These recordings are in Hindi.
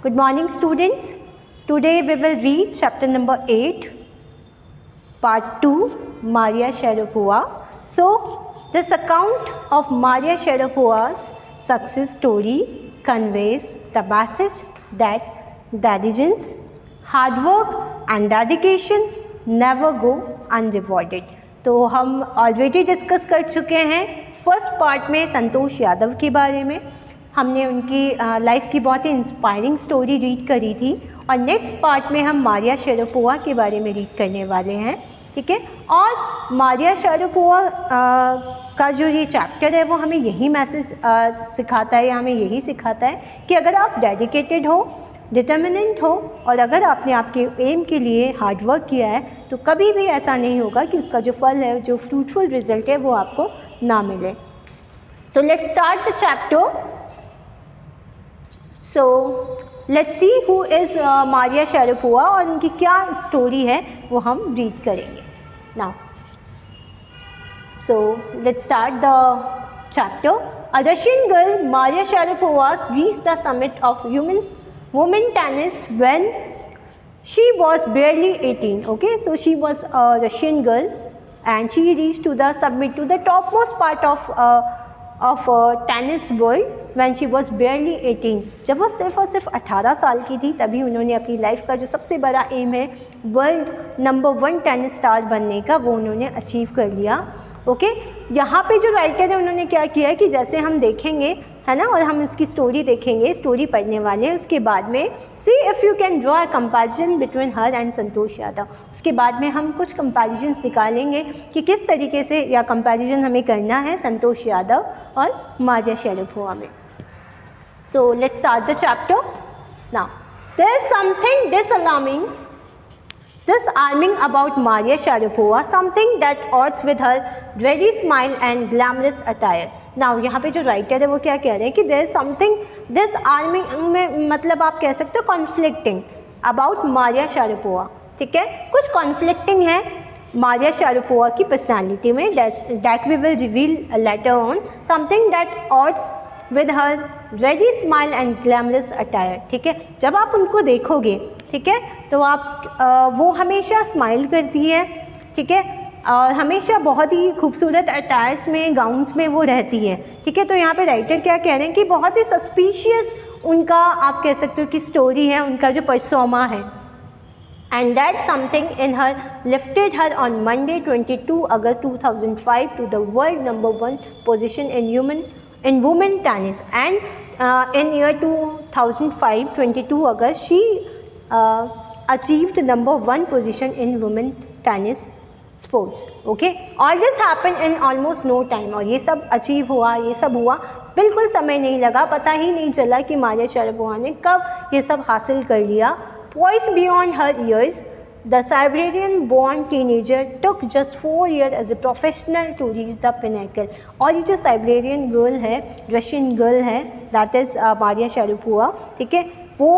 Good morning, students. Today we will read chapter number 8, part 2, Maria Sharapova. So, this account of Maria Sharapova's success story conveys the message that diligence, hard work and dedication never go unrewarded. तो हम ऑलरेडी डिस्कस कर चुके हैं फर्स्ट पार्ट में संतोष यादव के बारे में. हमने उनकी लाइफ की बहुत ही इंस्पायरिंग स्टोरी रीड करी थी और नेक्स्ट पार्ट में हम मारिया शरापोवा के बारे में रीड करने वाले हैं. ठीक है. और मारिया शरापोवा का जो ये चैप्टर है वो हमें यही मैसेज सिखाता है या हमें यही सिखाता है कि अगर आप डेडिकेटेड हो, डिटर्मिनेंट हो और अगर आपने आपके एम के लिए हार्ड वर्क किया है तो कभी भी ऐसा नहीं होगा कि उसका जो फल है, जो फ्रूटफुल रिजल्ट है वो आपको ना मिले. सो let's start the chapter. So let's see who is Maria Sharapova और उनकी क्या स्टोरी है वो हम रीड करेंगे now. So let's start the chapter. A Russian girl Maria Sharapova reached the summit of women tennis when she was barely 18. Okay, so she was a Russian girl and she reached to the summit, to the topmost part of tennis world when she was barely 18. जब वो सिर्फ और सिर्फ 18 साल की थी तभी उन्होंने अपनी लाइफ का जो सबसे बड़ा एम है वर्ल्ड नंबर 1 टेनिस स्टार बनने का वो उन्होंने अचीव कर लिया. ओके, यहाँ पे जो राइटर है उन्होंने क्या किया है कि जैसे हम देखेंगे है ना, और हम इसकी स्टोरी देखेंगे, स्टोरी पढ़ने वाले हैं. उसके बाद में see if you can draw a comparison between her and Santosh Yadav. उसके बाद में हम कुछ कंपैरिजन्स निकालेंगे कि किस तरीके से या कंपैरिजन हमें करना है संतोष यादव और मारिया शरापोवा में. So let's start the chapter now. There is something disarming about Maria Sharapova, something that odds with her ready smile and glamorous attire. Now यहाँ पे जो राइटर है वो क्या कह रहे हैं कि there is something disarming में मतलब आप कह सकते हो conflicting about Maria Sharapova. ठीक है, कुछ conflicting है मारिया शरापोवा की पर्सनालिटी में that we will reveal later on. Something that odds with her ready smile and glamorous attire. ठीक है, जब आप उनको देखोगे ठीक है तो आप वो हमेशा स्माइल करती है. ठीक है, और हमेशा बहुत ही खूबसूरत अटायर्स में, गाउन्स में वो रहती है. ठीक है, तो यहाँ पे राइटर क्या कह रहे हैं कि बहुत ही सस्पिशियस उनका आप कह सकते हो कि स्टोरी है, उनका जो पर्सोना है. And that something in her lifted her on Monday 22 August 2005 to the world number 1 position in women tennis. And in year 2005, 22 August, she achieved number 1 position in women tennis sports. Okay, all this happened in almost no time. और ये सब अचीव हुआ, ये सब हुआ, बिल्कुल समय नहीं लगा, पता ही नहीं चला कि मारिया शरापोवा ने कब ये सब हासिल कर लिया. Poised beyond her years, the Siberian-born teenager took just 4 years as a professional to reach the pinnacle. और ये जो साइबेरियन गर्ल है, रशियन गर्ल है, that is मारिया शरापोवा. ठीक है, वो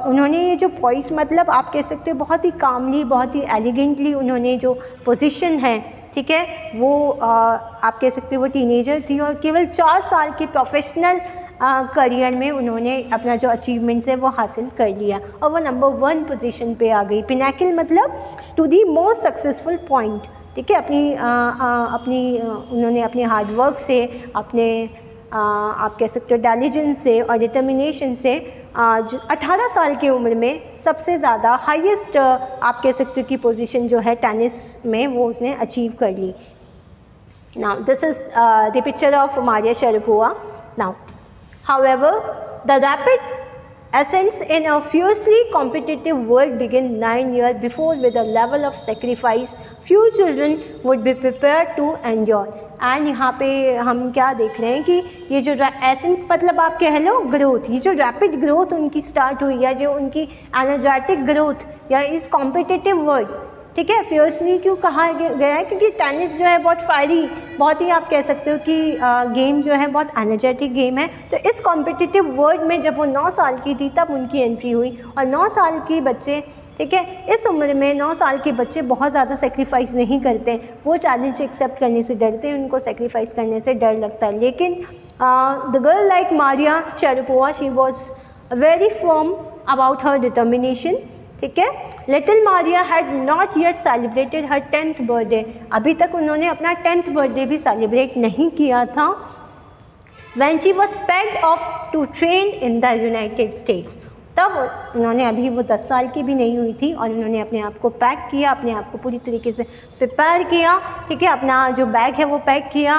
उन्होंने ये जो पॉइस मतलब आप कह सकते हो बहुत ही कामली, बहुत ही एलिगेंटली उन्होंने जो पोजीशन है ठीक है वो आप कह सकते हो वो टीनेजर थी और केवल 4 साल के प्रोफेशनल करियर में उन्होंने अपना जो अचीवमेंट्स है वो हासिल कर लिया और वो नंबर 1 पोजीशन पे आ गई. पिनाकल मतलब to the most successful point. ठीक है, अपनी उन्होंने अपने हार्ड वर्क से, अपने आप कह सकते हो डिलिजेंस से और डिटर्मिनेशन से 18 साल की उम्र में सबसे ज़्यादा हाईएस्ट आप कह सकते हो कि पोजीशन जो है टेनिस में वो उसने अचीव कर ली. Now this is the picture of Maria Sharapova. Now however, the rapid ascent in a fiercely competitive world began 9 years before with a level of sacrifice few children would be prepared to endure. And यहाँ पे हम क्या देख रहे हैं कि ये जो एसेंट मतलब आप कह लो ग्रोथ, ये जो रैपिड ग्रोथ उनकी स्टार्ट हुई है, जो उनकी एनर्जेटिक ग्रोथ या इस कॉम्पिटिटिव वर्ल्ड. ठीक है, फियर्सली क्यों कहा गया है क्योंकि टेनिस जो है बहुत फायरी, बहुत ही आप कह सकते हो कि गेम जो है बहुत एनर्जेटिक गेम है. तो इस कॉम्पिटिटिव वर्ल्ड में जब वो 9 साल की थी तब उनकी एंट्री हुई. और 9 साल की बच्चे ठीक है, इस उम्र में 9 साल के बच्चे बहुत ज़्यादा सेक्रीफाइस नहीं करते, वो चैलेंज एक्सेप्ट करने से डरते हैं, उनको सेक्रीफाइस करने से डर लगता है. लेकिन the girl like Maria Sharapova, she was very firm about her determination, ठीक है। Little Maria had not yet celebrated her 10th birthday, अभी तक उन्होंने अपना 10th बर्थडे भी सेलिब्रेट नहीं किया था। When she was packed off to train in the United States, तब उन्होंने, अभी वो 10 साल की भी नहीं हुई थी और उन्होंने अपने आप को पैक किया, अपने आप को पूरी तरीके से प्रिपेयर किया, ठीक है। अपना जो बैग है वो पैक किया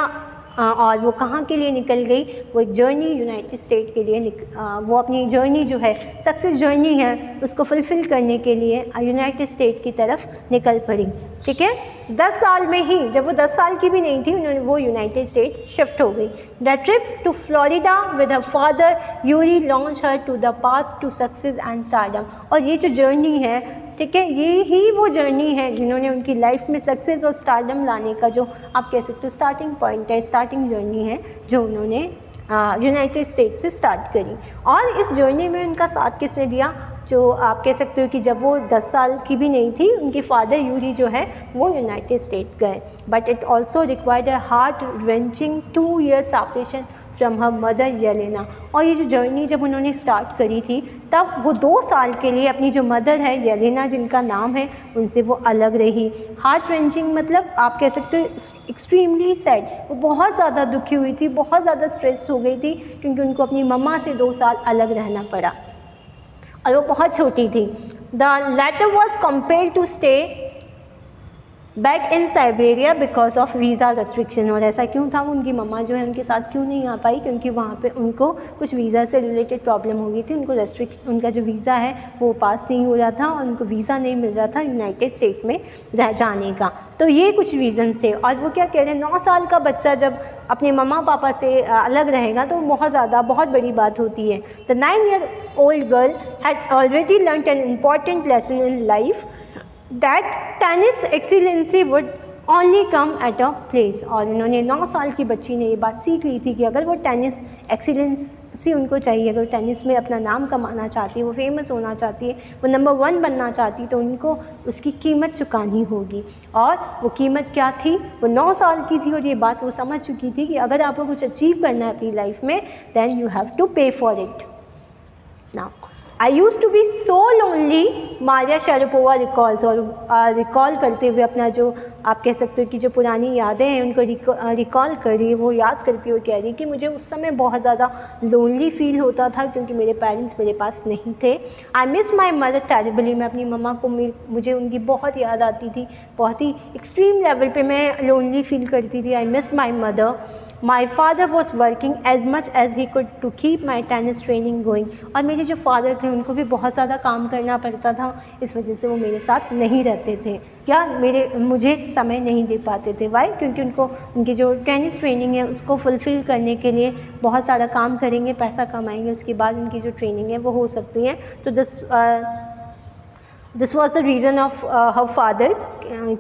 और वो कहाँ के लिए निकल गई, वो एक जर्नी यूनाइटेड स्टेट के लिए वो अपनी जर्नी जो है, सक्सेस जर्नी है, उसको फुलफ़िल करने के लिए यूनाइटेड स्टेट की तरफ निकल पड़ी, ठीक है। 10 साल में ही, जब वो 10 साल की भी नहीं थी, उन्होंने वो यूनाइटेड स्टेट्स शिफ्ट हो गई। The trip to Florida with her father Yuri launch her to the path to success and stardom, और ये जो जर्नी है, ठीक है, ये ही वो जर्नी है जिन्होंने उनकी लाइफ में सक्सेस और स्टारडम लाने का, जो आप कह सकते हो स्टार्टिंग पॉइंट है, स्टार्टिंग जर्नी है, जो उन्होंने यूनाइटेड स्टेट्स से स्टार्ट करी। और इस जर्नी में उनका साथ किसने दिया, जो आप कह सकते हो कि जब वो 10 साल की भी नहीं थी, उनके फादर यूरी जो है वो यूनाइटेड स्टेट गए। But it also required a heart wrenching 2 years separation from her mother Yelena, और ये जो जर्नी जब उन्होंने स्टार्ट करी थी, तब वो 2 साल के लिए अपनी जो मदर है येलेना, जिनका नाम है, उनसे वो अलग रही। हार्ट रेंचिंग मतलब आप कह सकते हो एक्सट्रीमली सैड, वो बहुत ज़्यादा दुखी हुई थी, बहुत ज़्यादा स्ट्रेस हो गई थी, क्योंकि उनको अपनी मम्मा से 2 साल अलग रहना पड़ा और वो बहुत छोटी थी। The latter was compelled to stay back in Siberia because of visa restriction, और ऐसा क्यों था, उनकी मम्मा जो है उनके साथ क्यों नहीं आ पाई, क्योंकि वहाँ पे उनको कुछ वीज़ा से रिलेटेड प्रॉब्लम हो गई थी, उनको उनका जो वीज़ा है वो पास नहीं हो रहा था और उनको वीज़ा नहीं मिल रहा था यूनाइटेड स्टेट में रह जाने का। तो ये कुछ रीज़न थे। और वो क्या कह रहे हैं, 9 साल का बच्चा जब अपने मम्मा पापा से अलग रहेगा तो बहुत बड़ी बात होती है। The 9-year-old girl had already learned an important lesson in life that tennis excellency would only come at a place, और उन्होंने 9 साल की बच्ची ने ये बात सीख ली थी कि अगर वो टेनिस एक्सीलेंसी उनको चाहिए, अगर टेनिस में अपना नाम कमाना चाहती है, वो फेमस होना चाहती है, वो नंबर 1 बनना चाहती है, तो उनको उसकी कीमत चुकानी होगी। और वो कीमत क्या थी, वो 9 साल की थी और ये बात वो समझ चुकी थी कि अगर आपको कुछ अचीव करना है अपनी लाइफ में, देन यू हैव टू पे for it. Now I used to be so lonely, Maria Sharapova recalls, और रिकॉल करते हुए अपना जो आप कह सकते हो कि जो पुरानी यादें हैं उनको रिकॉल कर रही है, वो याद करती हुए कह रही है कि मुझे उस समय बहुत ज़्यादा लोनली फील होता था क्योंकि मेरे पेरेंट्स मेरे पास नहीं थे। आई मिस माई मदर टेरिबली, मैं अपनी मम्मा को मुझे उनकी बहुत याद आती थी, बहुत ही एक्सट्रीम लेवल पे मैं लोनली फील करती थी। I miss my mother. My father was working as much as he could to keep my tennis training going, और मेरे जो फादर थे उनको भी बहुत ज़्यादा काम करना पड़ता था, इस वजह से वो मेरे साथ नहीं रहते थे, क्या मुझे समय नहीं दे पाते थे। वाई? क्योंकि उनकी जो टेनिस ट्रेनिंग है उसको फुलफ़िल करने के लिए बहुत सारा काम करेंगे, पैसा कमाएंगे, उसके बाद उनकी जो ट्रेनिंग है वो हो सकती है। तो this was the reason of her father,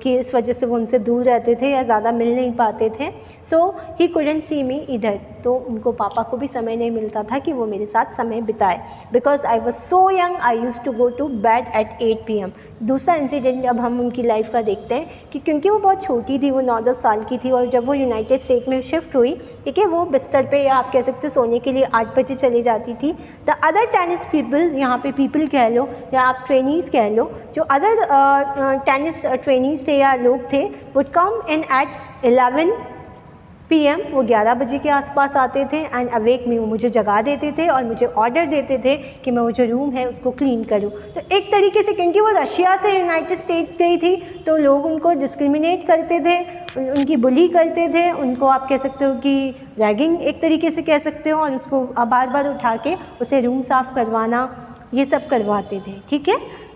कि इस वजह से वो उनसे दूर रहते थे या ज़्यादा मिल नहीं पाते थे। सो ही कुडंट सी मी इधर, तो उनको पापा को भी समय नहीं मिलता था कि वो मेरे साथ समय बिताए। Because I was so young, I use to go to bed at 8 PM। दूसरा इंसिडेंट अब हम उनकी लाइफ का देखते हैं कि क्योंकि वो बहुत छोटी थी, वो 9-10 साल की थी, और जब वो यूनाइटेड स्टेट में शिफ्ट हुई, ठीक है, वो बिस्तर पे या आप कह सकते हो सोने के लिए 8 बजे चली जाती थी। द अदर टेनिस पीपल, यहाँ पे पीपल कह लो या आप ट्रेनीज़ कह लो, जो अदर टेनिस ट्रेनीज थे या लोग थे, would come in at 11 PM, वो 11 बजे के आसपास आते थे, एंड अवेक में वो मुझे जगा देते थे और मुझे ऑर्डर देते थे कि मैं वो जो रूम है उसको क्लीन करूं। तो एक तरीके से, क्योंकि वो रशिया से यूनाइटेड स्टेट गई थी, तो लोग उनको डिस्क्रिमिनेट करते थे, उनकी बुली करते थे, उनको आप कह सकते हो कि रैगिंग एक तरीके से कह सकते हो, और उसको बार बार उठा के उसे रूम साफ़ करवाना, ये सब करवाते थे, ठीक है।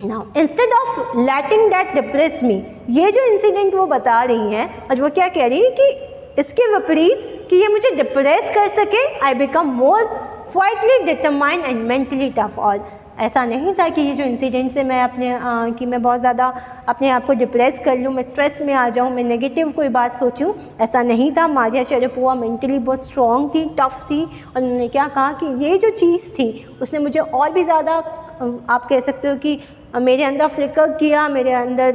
Now, instead of letting that depress me, ये जो इंसिडेंट वो बता रही हैं, और वो क्या कह रही है कि इसके विपरीत कि ये मुझे डिप्रेस कर सके, I become more quietly determined and mentally tough. और ऐसा नहीं था कि ये जो इंसिडेंट से मैं कि मैं बहुत ज़्यादा अपने आप को डिप्रेस कर लूँ, मैं स्ट्रेस में आ जाऊँ, मैं नेगेटिव कोई बात सोचूँ, ऐसा नहीं था। मारिया शारापोवा मेंटली बहुत स्ट्रॉन्ग थी, टफ थी, और उन्होंने क्या कहा कि ये जो चीज़ थी उसने मुझे और भी ज़्यादा आप कह सकते हो कि मेरे अंदर फ्लिकर किया, मेरे अंदर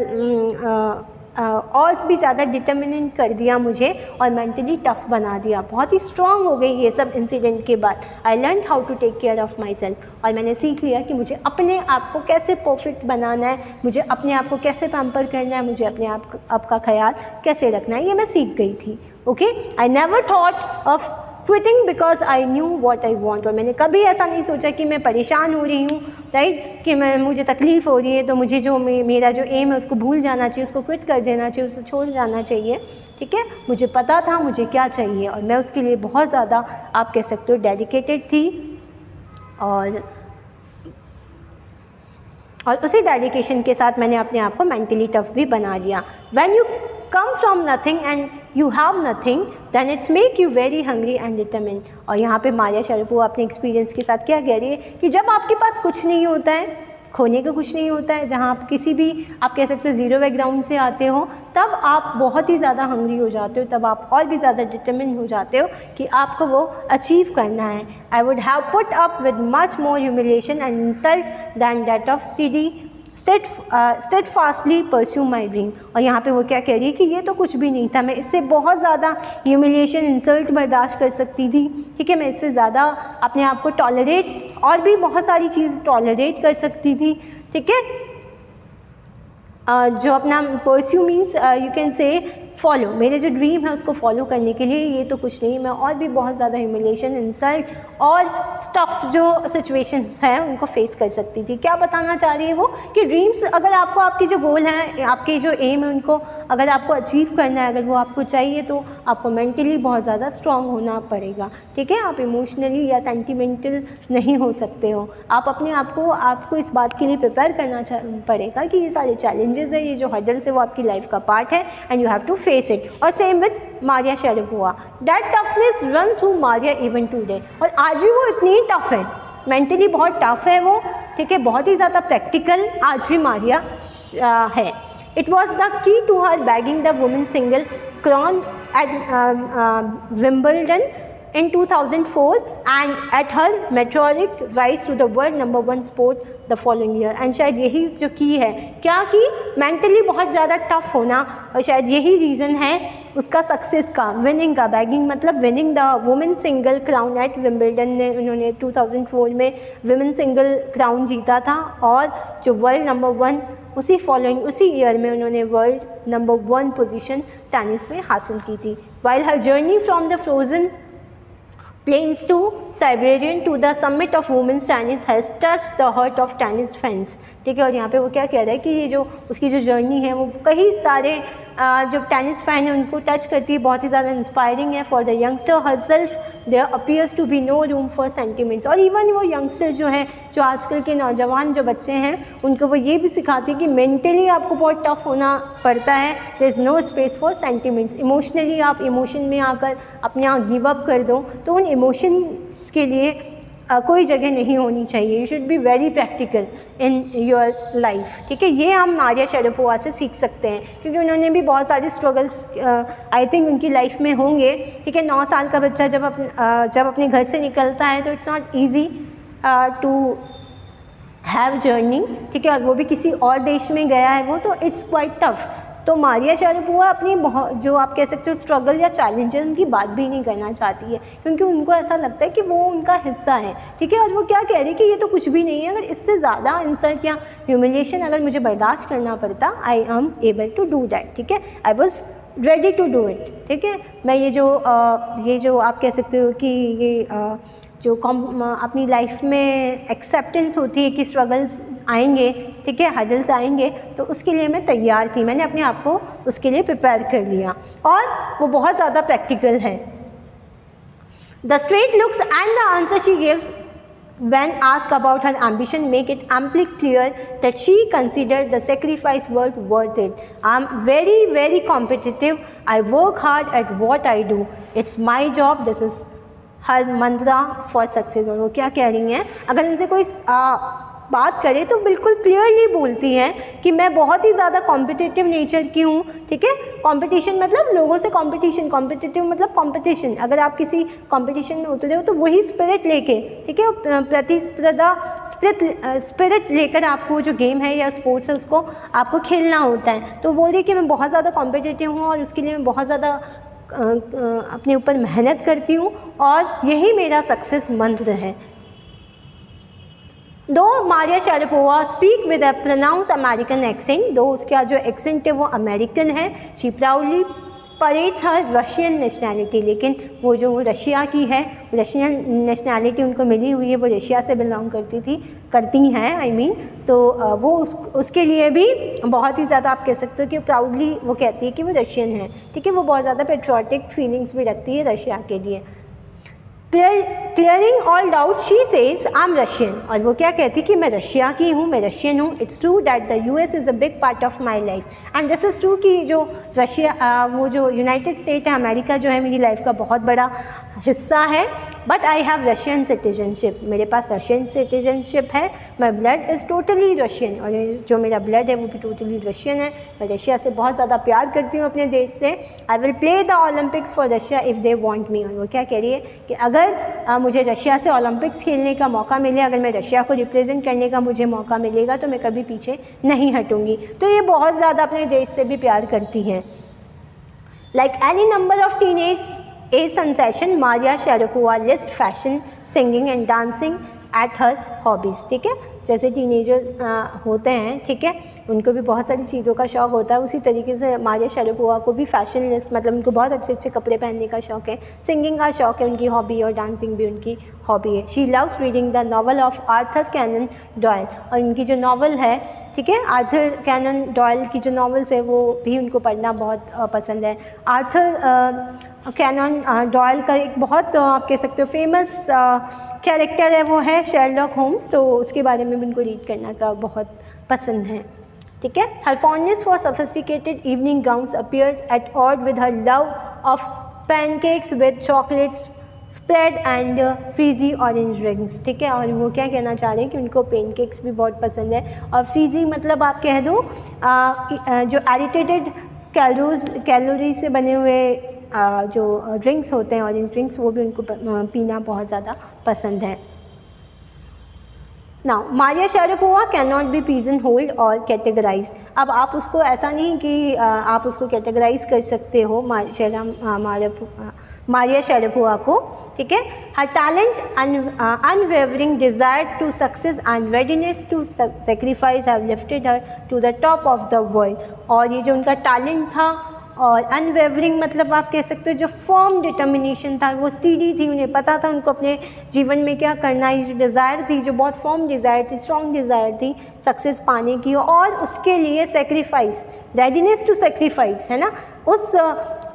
और भी ज़्यादा डिटर्मिनेंट कर दिया मुझे और मेंटली टफ बना दिया, बहुत ही स्ट्रांग हो गई ये सब इंसिडेंट के बाद। I learn how to take care of myself, और मैंने सीख लिया कि मुझे अपने आप को कैसे परफेक्ट बनाना है, मुझे अपने आप को कैसे पैम्पर करना है, मुझे अपने आप का ख्याल कैसे रखना है, ये मैं सीख गई थी। Okay, I never thought of quitting because I knew what I want, और मैंने कभी ऐसा नहीं सोचा कि मैं परेशान हो रही हूँ, राइट, कि मुझे तकलीफ़ हो रही है तो मुझे जो मेरा जो एम है उसको भूल जाना चाहिए, उसको क्विट कर देना चाहिए, उसे छोड़ जाना चाहिए। ठीक है, मुझे पता था मुझे क्या चाहिए और मैं उसके लिए बहुत ज़्यादा, आप कह सकते हो, डेडिकेटेड थी, और उसी डेडिकेशन के साथ मैंने अपने आप को मेंटली टफ भी बना लिया। When you come from nothing and you have nothing than it's make you very hungry and determined. और यहाँ पे मारिया शरापोवा अपने एक्सपीरियंस के साथ क्या कह रही है कि जब आपके पास कुछ नहीं होता है, खोने का कुछ नहीं होता है, जहाँ आप किसी भी, आप कह सकते हो, ज़ीरो बैकग्राउंड से आते हो, तब आप बहुत ही ज़्यादा हंग्री हो जाते हो, तब आप और भी ज़्यादा डिटरमिन्ड हो जाते हो कि आपको वो अचीव करना है। I would have put up with much more humiliation and insult than that of steadfastly pursue my dream। और यहाँ पे वो क्या कह रही है कि ये तो कुछ भी नहीं था, मैं इससे बहुत ज़्यादा ह्यूमिलिएशन, इंसल्ट बर्दाश्त कर सकती थी। ठीक है, मैं इससे ज़्यादा अपने आप को टॉलरेट, और भी बहुत सारी चीज़ टॉलरेट कर सकती थी। ठीक है, जो अपना pursue means you can say follow, मेरे जो ड्रीम है उसको फॉलो करने के लिए ये तो कुछ नहीं, मैं और भी बहुत ज़्यादा ह्यूमिलिएशन, इंसल्ट और स्टफ जो सिचुएशंस हैं उनको फेस कर सकती थी। क्या बताना चाह रही है वो कि ड्रीम्स, अगर आपको, आपकी जो गोल हैं, आपके जो एम है, उनको अगर आपको अचीव करना है, अगर वो आपको चाहिए, तो आपको मेंटली बहुत ज़्यादा स्ट्रॉन्ग होना पड़ेगा। ठीक है, आप इमोशनली या सेंटिमेंटल नहीं हो सकते हो। आप अपने आपको इस बात के लिए प्रिपेयर करना पड़ेगा कि ये सारे चैलेंजेस हैं, ये जो हर्डल्स है, वो आपकी लाइफ का पार्ट है and you have to face it. और same with Maria Sharapova, that toughness run through Maria even today. और आज भी वो इतनी ही टफ है, मेंटली बहुत टफ है वो। ठीक है, बहुत ही ज़्यादा प्रैक्टिकल आज भी मारिया है। It was the key to her bagging the women single crown at Wimbledon in 2004 and at her meteoric rise to the world #1 sport the following year। And शायद यही जो की है, क्या कि मेंटली बहुत ज़्यादा टफ होना, और शायद यही रीज़न है उसका सक्सेस का, विनिंग का। बैगिंग मतलब winning the women single crown at Wimbledon ने उन्होंने 2004 में विमेन सिंगल क्राउन जीता था, और जो वर्ल्ड #1 उसी ईयर में उन्होंने वर्ल्ड #1 पोजीशन टेनिस में हासिल की थी। While her journey from the frozen plains to Siberian to the summit of women's tennis has touched the heart of tennis fans। ठीक है, और यहाँ पे वो क्या कह रहा है कि ये जो उसकी जो जर्नी है वो कई सारे जो टेनिस फ़ैन हैं उनको टच करती है, बहुत ही ज़्यादा इंस्पायरिंग है। For the youngster herself there appears to be no room for sentiments. और इवन वो यंगस्टर जो हैं, जो आजकल के नौजवान जो बच्चे हैं, उनको वो ये भी सिखाती है कि मेंटली आपको बहुत टफ होना पड़ता है। There is no space for sentiments. Emotionally आप इमोशन में आकर अपने आप गिव अप कर दो, तो उन इमोशंस के लिए कोई जगह नहीं होनी चाहिए। You should be very practical in your life. ठीक है, ये हम मारिया शरापोवा से सीख सकते हैं, क्योंकि उन्होंने भी बहुत सारे स्ट्रगल्स आई थिंक उनकी लाइफ में होंगे। ठीक है, 9 साल का बच्चा जब अपने घर से निकलता है तो it's not easy to have journey. ठीक है, और वो भी किसी और देश में गया है वो, तो इट्स क्वाइट टफ। तो मारिया शरापोवा अपनी बहुत, जो आप कह सकते हो, स्ट्रगल या चैलेंजेस, उनकी बात भी नहीं करना चाहती है, क्योंकि उनको ऐसा लगता है कि वो उनका हिस्सा है। ठीक है, और वो क्या कह रही है कि ये तो कुछ भी नहीं है, अगर इससे ज़्यादा इंसल्ट या ह्यूमिलिएशन अगर मुझे बर्दाश्त करना पड़ता, I am able to do that. ठीक है, I was ready to do it. ठीक है, मैं ये जो आप कह सकते हो कि ये जो अपनी लाइफ में एक्सेप्टेंस होती है कि स्ट्रगल्स आएंगे, ठीक है, हर्डल्स आएंगे, तो उसके लिए मैं तैयार थी, मैंने अपने आप को उसके लिए प्रिपेयर कर लिया, और वो बहुत ज़्यादा प्रैक्टिकल है। The straight looks and the answer she gives when asked about her ambition make it amply clear that she considered the sacrifice worth it। I'm very very competitive, I work hard at what I do, it's my job, this is her Mantra for success. और वो क्या कह रही हैं, अगर उनसे कोई बात करे तो बिल्कुल क्लियरली बोलती हैं कि मैं बहुत ही ज़्यादा कॉम्पिटिटिव नेचर की हूँ। ठीक है, कंपटीशन मतलब लोगों से कंपटीशन, कॉम्पिटिटिव मतलब कंपटीशन। अगर आप किसी कंपटीशन में उतरे हो तो वही स्पिरिट लेके, ठीक है, प्रतिस्पर्धा स्पिरिट लेकर आपको जो गेम है या स्पोर्ट्स है उसको आपको खेलना होता है। तो बोल रही कि मैं बहुत ज़्यादा कॉम्पिटिटिव हूँ और उसके लिए मैं बहुत ज़्यादा अपने ऊपर मेहनत करती हूँ और यही मेरा सक्सेस मंत्र है। Though Maria Sharapova speak with a pronounce American accent, दो उसका जो एक्सेंट है वो अमेरिकन है, she proudly parades her Russian nationality, लेकिन वो जो रशिया की है, रशियन नेशनैलिटी उनको मिली हुई है, वो रशिया से बिलोंग करती हैं आई मीन, तो वो उसके लिए भी बहुत ही ज़्यादा आप कह सकते हो कि प्राउडली वो कहती है कि वो रशियन है, ठीक है। वो बहुत ज़्यादा पेट्रियाटिक फीलिंग्स भी रखती है रशिया के लिए। Clearing all doubt she says I am Russian, और वो क्या कहती कि मैं रशिया की हूँ, मैं रशियन हूँ। It's true that the US is a big part of my life and this is true कि जो रशिया वो जो यूनाइटेड स्टेट है, अमेरिका जो है मेरी लाइफ का बहुत बड़ा हिस्सा है। But I have Russian citizenship, मेरे पास रशियन सिटीजनशिप है। My blood is totally Russian, और जो मेरा ब्लड है वो भी टोटली रशियन है। मैं रशिया से बहुत ज़्यादा प्यार करती हूँ अपने देश से। I will play the Olympics for Russia if they want me, और वो क्या कह रही है कि अगर मुझे रशिया से ओलंपिक्स खेलने का मौका मिले, अगर मैं रशिया को रिप्रेजेंट करने का मुझे मौका मिलेगा तो मैं कभी पीछे नहीं हटूँगी। तो ये बहुत ज़्यादा अपने देश से भी प्यार करती हैं। Like any number of teenage A sensation, Maria Sharapova list fashion, singing and dancing at her hobbies, ठीक है। जैसे टीनेजर्स होते हैं, ठीक है, उनको भी बहुत सारी चीज़ों का शौक़ होता है, उसी तरीके से मारिया शारापोवा को भी फैशन लिस्ट, मतलब उनको बहुत अच्छे अच्छे कपड़े पहनने का शौक़ है, सिंगिंग का शौक़ है उनकी हॉबी, और डांसिंग भी उनकी हॉबी है। She loves reading the novel of Arthur Conan Doyle, और उनकी जो नॉवल है, ठीक है, आर्थर कैनन डॉयल की जो नॉवेल्स है वो भी उनको पढ़ना बहुत पसंद है। आर्थर कैनन डॉयल का एक बहुत आप कह सकते हो फेमस कैरेक्टर है, वो है शेरलॉक होम्स, तो उसके बारे में भी उनको रीड करना का बहुत पसंद है, ठीक है। Her fondness for sophisticated evening gowns appeared at odd with her love of pancakes with chocolates spread and fizzy orange drinks, ठीक है। और वो क्या कहना चाह रहे हैं कि उनको पेनकेक्स भी बहुत पसंद है, और फ्रीजी मतलब आप कह दो जो एडिटेटेड कैलोरी से बने हुए जो ड्रिंक्स होते हैं, ऑरेंज ड्रिंक्स, वो भी उनको पीना बहुत ज़्यादा पसंद है। Now Maria Sharapova can not be pigeon hold और कैटेगराइज। अब आप उसको ऐसा नहीं कि आप उसको कैटेगराइज कर सकते हो मारिया शारापोवा को, ठीक है। Her talent, unwavering desire to success and readiness to sacrifice have lifted her to the top of the world. और ये जो उनका टैलेंट था और अनवेवरिंग मतलब आप कह सकते हो जो फर्म डिटर्मिनेशन था, वो स्टीडी थी, उन्हें पता था उनको अपने जीवन में क्या करना है। जो डिज़ायर थी, जो बहुत फर्म डिज़ायर थी, स्ट्रॉन्ग डिज़ायर थी सक्सेस पाने की, और उसके लिए सेक्रीफाइस, रेडीनेस टू सेक्रीफाइस, है ना। उस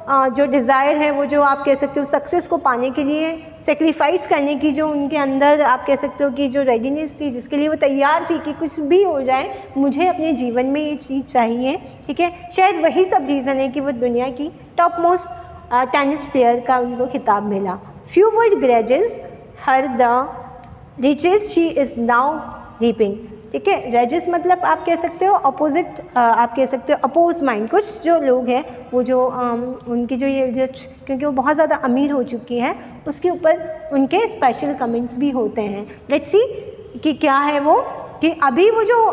जो डिज़ायर है, वो जो आप कह सकते हो सक्सेस को पाने के लिए सेक्रीफाइस करने की जो उनके अंदर आप कह सकते हो कि जो रेडीनेस थी, जिसके लिए वो तैयार थी कि कुछ भी हो जाए मुझे अपने जीवन में ये चीज़ चाहिए, ठीक है। शायद वही सब रीज़न है कि वो दुनिया की टॉप मोस्ट टेनिस प्लेयर का उनको खिताब मिला। Few word grudges her the riches she is now reaping, ठीक है। रेजिस मतलब आप कह सकते हो अपोजिट, आप कह सकते हो अपोज माइंड। कुछ जो लोग हैं वो जो उनकी जो ये जो क्योंकि वो बहुत ज़्यादा अमीर हो चुकी है, उसके ऊपर उनके स्पेशल कमेंट्स भी होते हैं। लेट्स सी कि क्या है वो, कि अभी वो जो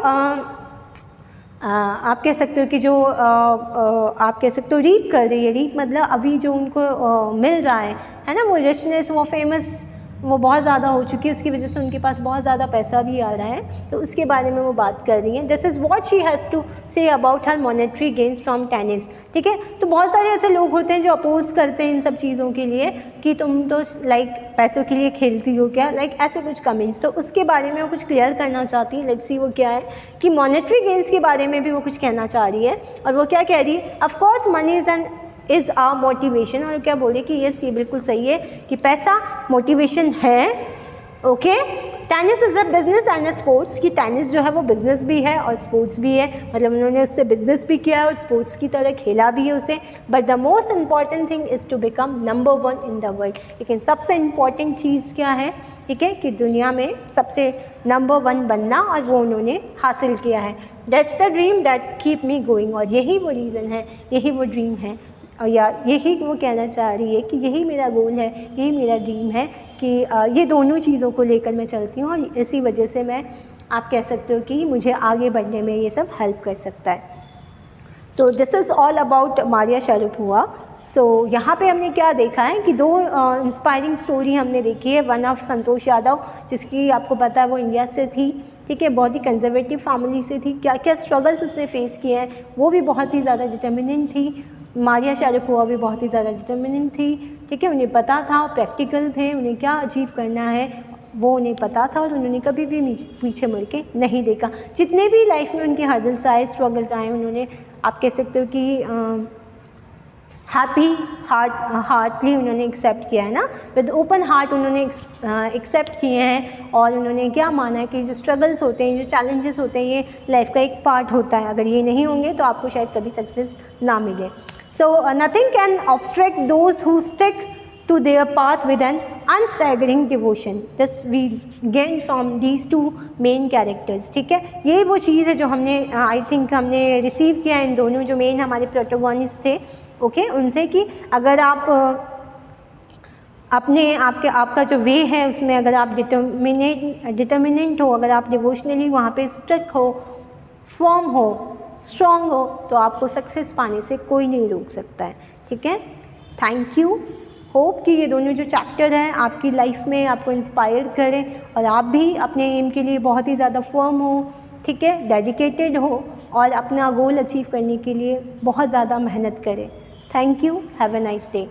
आप कह सकते हो कि जो आप कह सकते हो रीप कर रही है, रीप मतलब अभी जो उनको मिल रहा है ना, वो रिचनेस, वो फेमस, वो बहुत ज़्यादा हो चुकी है, उसकी वजह से उनके पास बहुत ज़्यादा पैसा भी आ रहा है, तो उसके बारे में वो बात कर रही हैं। This is what she has to say about her monetary gains from tennis, ठीक है। तो बहुत सारे ऐसे लोग होते हैं जो अपोज करते हैं इन सब चीज़ों के लिए कि तुम तो लाइक पैसों के लिए खेलती हो क्या, लाइक ऐसे कुछ कमेंट्स। तो उसके बारे में वो कुछ क्लियर करना चाहती है। लेट्स सी वो क्या है, कि मॉनेटरी गेन्स के बारे में भी वो कुछ कहना चाह रही है, और वो क्या कह रही है, of course money is a motivation. और क्या बोले कि यस, ये बिल्कुल सही है कि पैसा मोटिवेशन है, okay. Tennis is a business and a sports, कि टेनिस जो है वो बिज़नेस भी है और स्पोर्ट्स भी है, मतलब उन्होंने उससे बिज़नेस भी किया है और स्पोर्ट्स की तरह खेला भी है उसे। But the most important thing is to become number 1 in the world. लेकिन सबसे इम्पॉर्टेंट चीज़ क्या है, ठीक है, कि दुनिया में सबसे नंबर 1 बनना, और वो उन्होंने हासिल किया है। That's the dream that keep me going, और यही वो रीज़न है, यही वो ड्रीम है या यही वो कहना चाह रही है कि यही मेरा गोल है, यही मेरा ड्रीम है कि ये दोनों चीज़ों को लेकर मैं चलती हूँ और इसी वजह से मैं, आप कह सकते हो कि मुझे आगे बढ़ने में ये सब हेल्प कर सकता है। So this is all about Maria Sharapova. So यहाँ पे हमने क्या देखा है कि दो इंस्पायरिंग स्टोरी हमने देखी है। वन ऑफ संतोष यादव, जिसकी आपको पता है वो इंडिया से थी, ठीक है, बहुत ही कंजर्वेटिव फैमिली से थी, क्या क्या स्ट्रगल्स उसने फेस किए हैं, वो भी बहुत ही ज़्यादा डिटर्मिनेंट थी। मारिया शारापोवा भी बहुत ही ज़्यादा डिटर्मिनेंट थी, ठीक है, उन्हें पता था, प्रैक्टिकल थे, उन्हें क्या अचीव करना है वो उन्हें पता था और उन्होंने कभी भी पीछे मुड़ के नहीं देखा। जितने भी लाइफ में उनके हर्डल्स आए, स्ट्रगल्स आए, उन्होंने, आप कह सकते हो कि हार्टली उन्होंने एक्सेप्ट किया है ना, विद ओपन हार्ट उन्होंने एक्सेप्ट किए हैं और उन्होंने क्या माना है कि जो स्ट्रगल्स होते हैं, जो चैलेंजेस होते हैं, ये लाइफ का एक पार्ट होता है, अगर ये नहीं होंगे तो आपको शायद कभी सक्सेस ना मिले। So nothing can obstruct those who stick to their path with an unstaggering devotion. This we gain from these two main characters, ठीक है। ये वो चीज़ है जो हमने आई थिंक हमने रिसीव किया इन दोनों जो मेन हमारे प्रोटोगोनिस्ट थे, ओके, उनसे, कि अगर आप अपने आपका जो वे है उसमें अगर आप डिटर्मिनेंट हो, अगर आप डिवोशनली वहाँ पे स्टिक हो, फर्म हो, स्ट्रॉन्ग हो, तो आपको सक्सेस पाने से कोई नहीं रोक सकता है, ठीक है। Thank you. होप कि ये दोनों जो चैप्टर हैं आपकी लाइफ में आपको इंस्पायर करें और आप भी अपने एम के लिए बहुत ही ज़्यादा फर्म हो, ठीक है, डेडिकेटेड हो और अपना गोल अचीव करने के लिए बहुत ज़्यादा मेहनत करें। Thank you. Have a nice day.